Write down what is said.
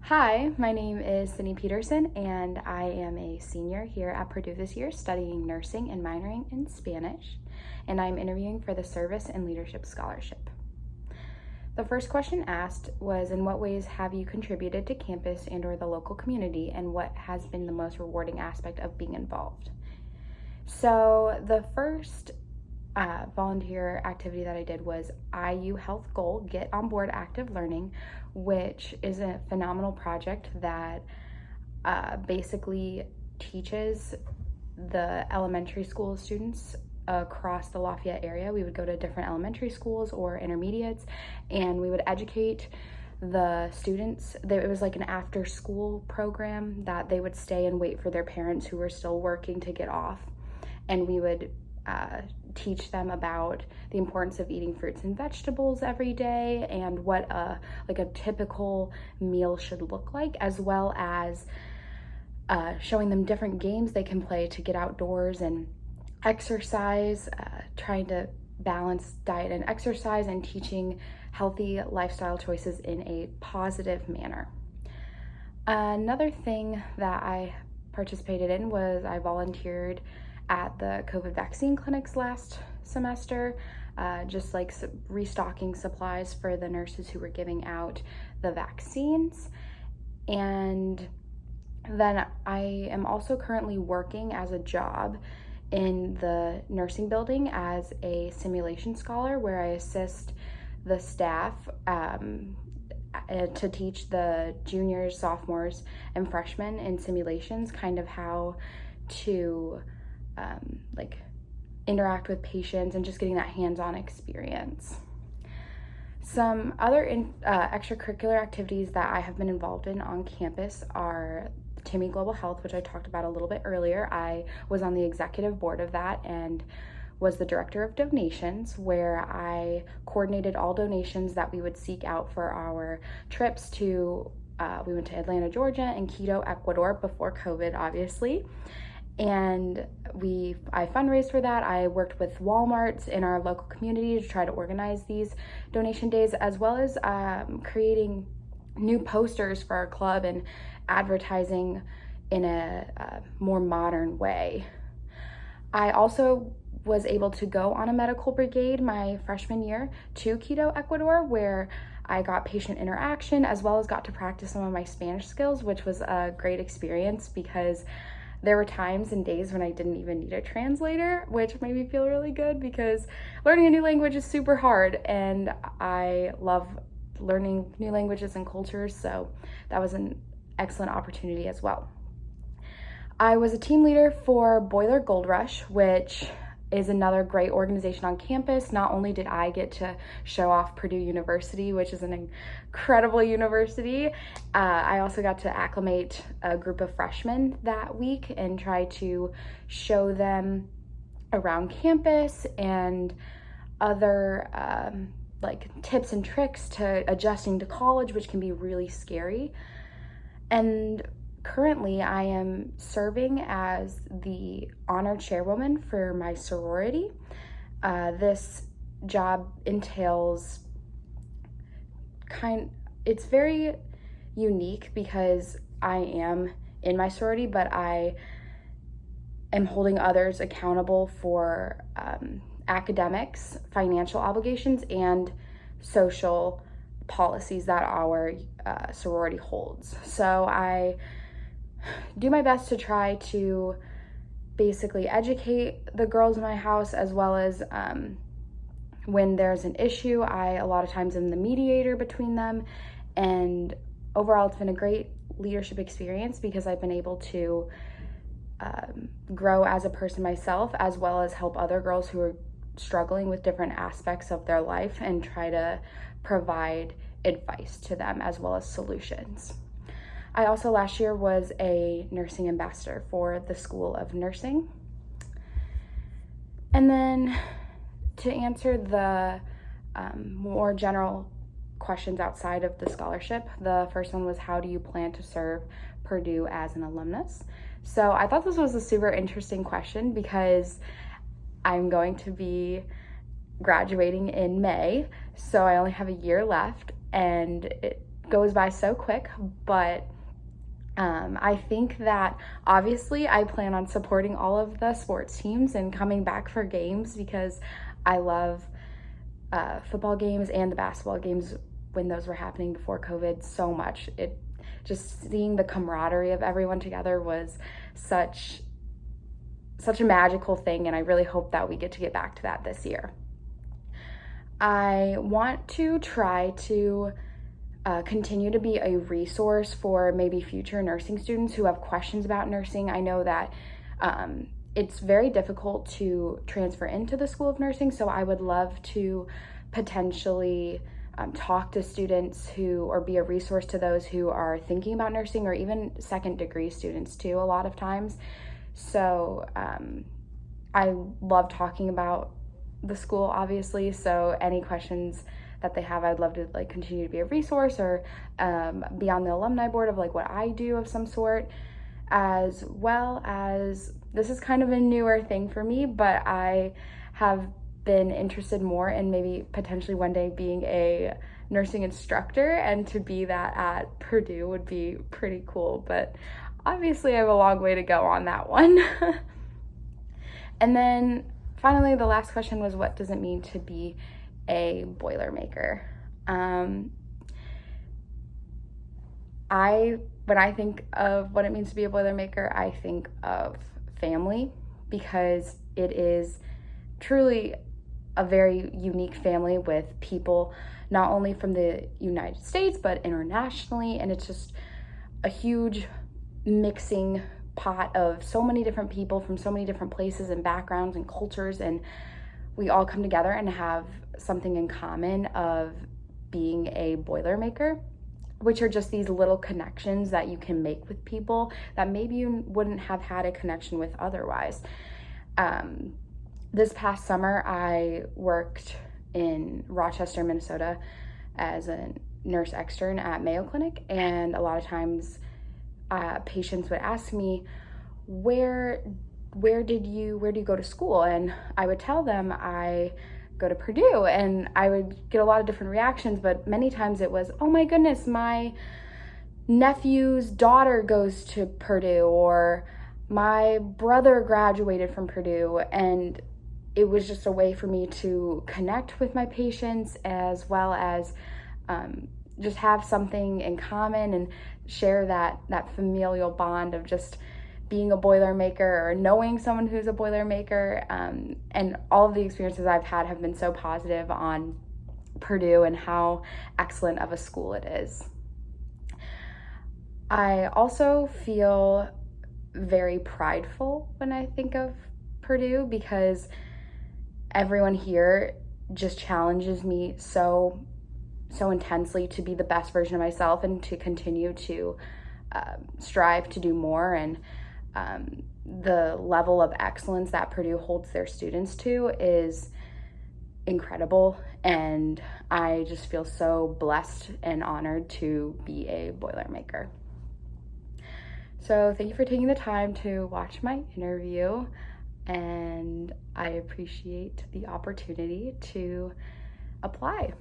Hi, my name is Sydney Peterson, and I am a senior here at Purdue this year studying nursing and minoring in Spanish, and I'm interviewing for the Service and Leadership Scholarship. The first question asked was, in what ways have you contributed to campus and or the local community, and what has been the most rewarding aspect of being involved? So the first volunteer activity that I did was IU Health Goal, Get on Board Active Learning, which is a phenomenal project that basically teaches the elementary school students across the Lafayette area. We would go to different elementary schools or intermediates, and we would educate the students. It was like an after school program that they would stay and wait for their parents who were still working to get off, and we would teach them about the importance of eating fruits and vegetables every day and what a typical meal should look like, as well as showing them different games they can play to get outdoors and exercise, trying to balance diet and exercise, and teaching healthy lifestyle choices in a positive manner. Another thing that I participated in was I volunteered at the COVID vaccine clinics last semester, just like restocking supplies for the nurses who were giving out the vaccines. And then I am also currently working as a job in the nursing building as a simulation scholar, where I assist the staff to teach the juniors, sophomores, and freshmen in simulations kind of how to interact with patients and just getting that hands-on experience. Some other extracurricular activities that I have been involved in on campus are Timmy Global Health, which I talked about a little bit earlier. I was on the executive board of that and was the director of donations, where I coordinated all donations that we would seek out for our trips to, we went to Atlanta, Georgia, and Quito, Ecuador, before COVID, obviously. And I fundraised for that. I worked with Walmarts in our local community to try to organize these donation days, as well as creating new posters for our club and advertising in a more modern way. I also was able to go on a medical brigade my freshman year to Quito, Ecuador, where I got patient interaction as well as got to practice some of my Spanish skills, which was a great experience because there were times and days when I didn't even need a translator, which made me feel really good because learning a new language is super hard, and I love learning new languages and cultures, so that was an excellent opportunity as well. I was a team leader for Boiler Gold Rush, which is another great organization on campus. Not only did I get to show off Purdue University, which is an incredible university, I also got to acclimate a group of freshmen that week and try to show them around campus and other tips and tricks to adjusting to college, which can be really scary. And currently, I am serving as the honor chairwoman for my sorority. This job entails it's very unique because I am in my sorority, but I am holding others accountable for academics, financial obligations, and social policies that our sorority holds. So I do my best to try to basically educate the girls in my house, as well as when there's an issue, I a lot of times am the mediator between them. And overall, it's been a great leadership experience because I've been able to grow as a person myself, as well as help other girls who are struggling with different aspects of their life and try to provide advice to them as well as solutions. I also last year was a nursing ambassador for the School of Nursing. And then to answer the more general questions outside of the scholarship, the first one was, how do you plan to serve Purdue as an alumnus? So I thought this was a super interesting question because I'm going to be graduating in May, so I only have a year left, and goes by so quick, but I think that obviously I plan on supporting all of the sports teams and coming back for games because I love football games and the basketball games when those were happening before COVID so much. It just seeing the camaraderie of everyone together was such a magical thing, and I really hope that we get back to that this year. I want to try to continue to be a resource for maybe future nursing students who have questions about nursing. I know that it's very difficult to transfer into the School of Nursing, so I would love to potentially talk to students or be a resource to those who are thinking about nursing, or even second degree students too, a lot of times. So I love talking about the school, obviously, so any questions that they have, I'd love to continue to be a resource, or be on the alumni board of what I do of some sort, as well as, this is kind of a newer thing for me, but I have been interested more in maybe potentially one day being a nursing instructor, and to be that at Purdue would be pretty cool, but obviously I have a long way to go on that one. And then finally, the last question was, what does it mean to be a Boilermaker? When I think of what it means to be a Boilermaker, I think of family, because it is truly a very unique family with people not only from the United States but internationally, and it's just a huge mixing pot of so many different people from so many different places and backgrounds and cultures, and we all come together and have something in common of being a Boilermaker, which are just these little connections that you can make with people that maybe you wouldn't have had a connection with otherwise. This past summer, I worked in Rochester, Minnesota as a nurse extern at Mayo Clinic, and a lot of times patients would ask me, where do you go to school? And I would tell them I go to Purdue, and I would get a lot of different reactions, but many times it was, oh my goodness, my nephew's daughter goes to Purdue, or my brother graduated from Purdue. And it was just a way for me to connect with my patients, as well as just have something in common and share that familial bond of just being a Boilermaker, or knowing someone who's a Boilermaker. And all of the experiences I've had have been so positive on Purdue and how excellent of a school it is. I also feel very prideful when I think of Purdue, because everyone here just challenges me so intensely to be the best version of myself and to continue to strive to do more. And the level of excellence that Purdue holds their students to is incredible, and I just feel so blessed and honored to be a Boilermaker. So thank you for taking the time to watch my interview, and I appreciate the opportunity to apply.